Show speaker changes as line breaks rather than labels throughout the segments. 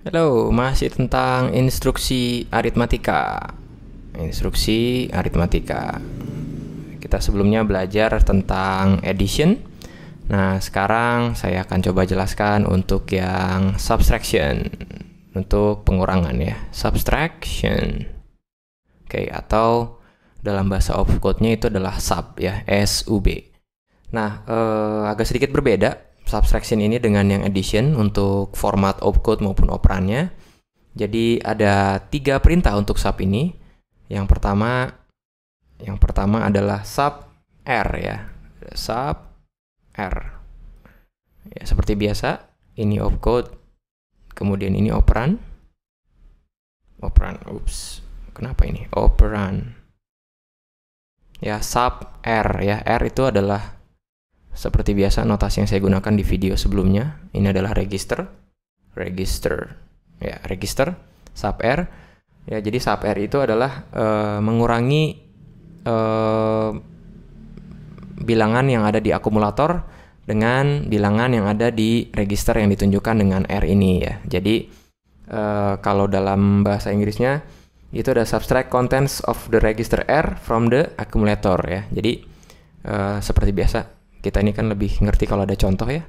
Halo, masih tentang instruksi aritmatika. Instruksi aritmatika. Kita sebelumnya belajar tentang addition. Nah, sekarang saya akan coba jelaskan untuk yang subtraction. Untuk pengurangan ya, subtraction. Oke, atau dalam bahasa opcode-nya itu adalah sub ya, SUB. Nah, agak sedikit berbeda subtraction ini dengan yang addition untuk format opcode maupun operannya. Jadi ada 3 perintah untuk sub ini. Yang pertama adalah sub R ya. Sub R. Ya, seperti biasa, ini opcode, kemudian ini operan. Kenapa ini? Operan. Ya, sub R ya. R itu adalah seperti biasa notasi yang saya gunakan di video sebelumnya. Ini adalah register. Ya, register sub R. Ya, jadi sub R itu adalah mengurangi bilangan yang ada di akumulator dengan bilangan yang ada di register yang ditunjukkan dengan R ini ya. Jadi kalau dalam bahasa Inggrisnya itu ada subtract contents of the register R from the accumulator ya. Jadi seperti biasa, kita ini kan lebih ngerti kalau ada contoh ya.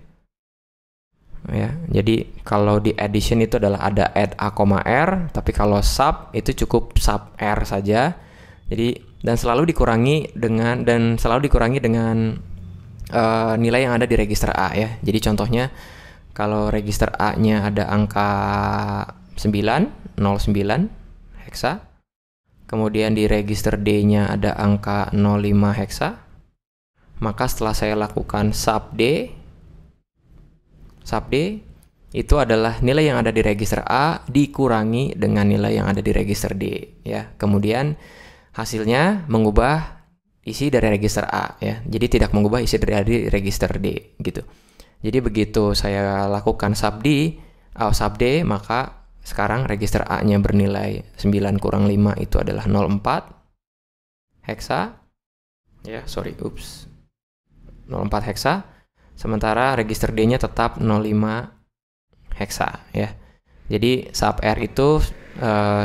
Ya, jadi kalau di addition itu adalah ada add a, r, tapi kalau sub itu cukup sub r saja. Jadi dan selalu dikurangi dengan nilai yang ada di register A ya. Jadi contohnya kalau register A-nya ada angka 9, 09 heksa. Kemudian di register D-nya ada angka 05 heksa. Maka setelah saya lakukan sub D itu adalah nilai yang ada di register A dikurangi dengan nilai yang ada di register D ya. Kemudian hasilnya mengubah isi dari register A ya. Jadi tidak mengubah isi dari register D gitu. Jadi begitu saya lakukan sub D, maka sekarang register A-nya bernilai 9 kurang 5 itu adalah 04 heksa. Ya, 04 heksa. Sementara register D-nya tetap 05 heksa ya. Jadi sub R itu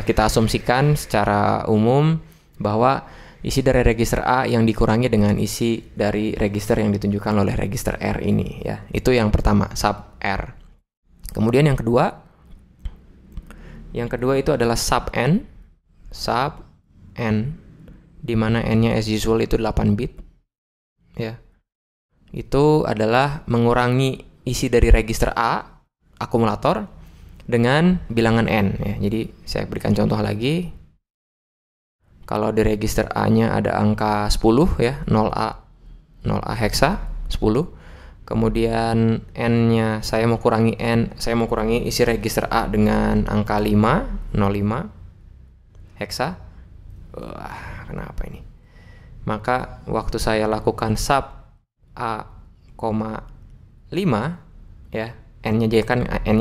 kita asumsikan secara umum bahwa isi dari register A yang dikurangi dengan isi dari register yang ditunjukkan oleh register R ini ya. Itu yang pertama, sub R. Kemudian yang kedua itu adalah sub N. Sub N, di mana N-nya as usual itu 8 bit ya. Itu adalah mengurangi isi dari register A akumulator dengan bilangan N ya. Jadi saya berikan contoh lagi. Kalau di register A-nya ada angka 10 ya, 0A heksa 10. Kemudian N-nya saya mau kurangi isi register A dengan angka 5, 05 heksa. Wah, kenapa ini? Maka waktu saya lakukan sub A, 5 ya, N-nya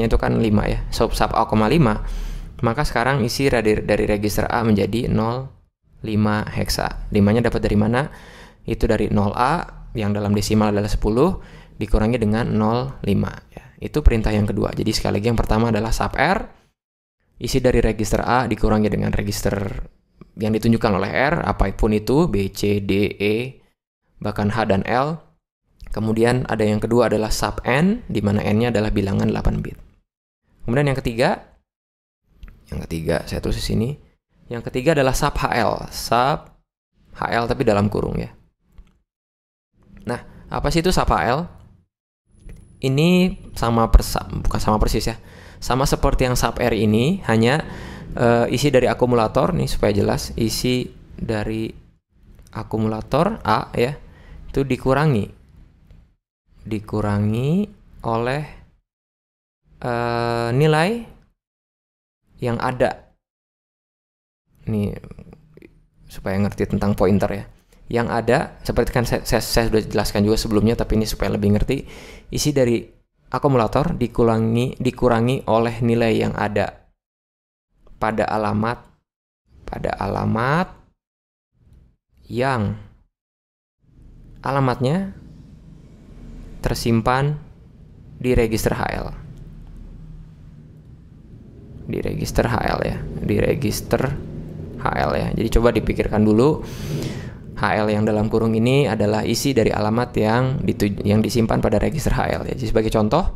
itu kan 5 ya, sub A, 5, maka sekarang isi dari register A menjadi 05 heksa. 5-nya dapat dari mana? Itu dari 0A yang dalam desimal adalah 10 dikurangi dengan 05 ya. Itu perintah yang kedua. Jadi sekali lagi yang pertama adalah sub R, isi dari register A dikurangi dengan register yang ditunjukkan oleh R, apapun itu, B, C, D, E, bahkan H dan L. Kemudian ada yang kedua adalah sub N, di mana N-nya adalah bilangan 8 bit. Kemudian yang ketiga saya tulis di sini. Yang ketiga adalah sub HL tapi dalam kurung ya. Nah, apa sih itu sub HL? Ini bukan sama persis ya. Sama seperti yang sub R ini, hanya isi dari akumulator nih supaya jelas, isi dari akumulator A ya, itu dikurangi oleh nilai yang ada. Ini supaya ngerti tentang pointer ya. Yang ada, seperti kan saya sudah jelaskan juga sebelumnya, tapi ini supaya lebih ngerti, isi dari akumulator dikurangi oleh nilai yang ada pada alamat yang alamatnya tersimpan di register HL. di register HL ya, di register HL ya. Jadi coba dipikirkan dulu, HL yang dalam kurung ini adalah isi dari alamat yang disimpan pada register HL ya. Jadi sebagai contoh,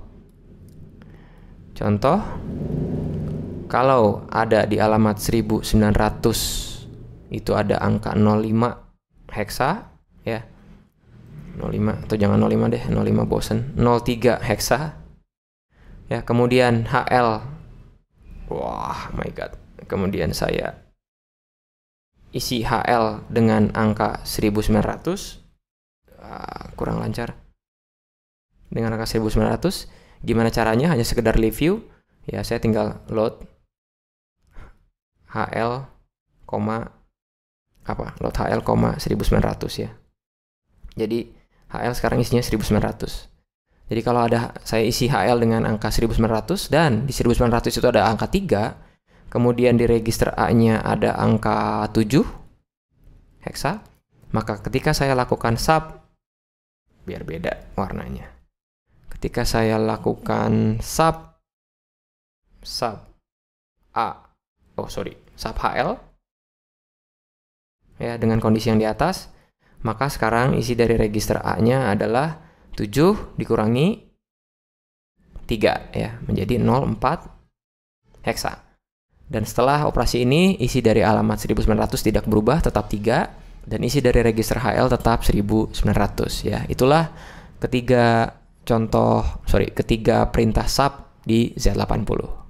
kalau ada di alamat 1900 itu ada angka 05 heksa ya. 05 atau jangan 05 deh, 05 bosen. 03 heksa. Ya, kemudian HL. Wah, my god. Kemudian saya isi HL dengan angka 1900. Kurang lancar. Dengan angka 1900, gimana caranya? Hanya sekedar review. Ya, saya tinggal load HL, load HL, 1900 ya. Jadi HL sekarang isinya 1900. Jadi kalau saya isi HL dengan angka 1900 dan di 1900 itu ada angka 3, kemudian di register A-nya ada angka 7 heksa, maka ketika saya lakukan sub, biar beda warnanya. Ketika saya lakukan sub HL ya dengan kondisi yang di atas, maka sekarang isi dari register A-nya adalah 7 dikurangi 3 ya, menjadi 04 heksa. Dan setelah operasi ini, isi dari alamat 1900 tidak berubah, tetap 3, dan isi dari register HL tetap 1900 ya. Itulah ketiga perintah sub di Z80.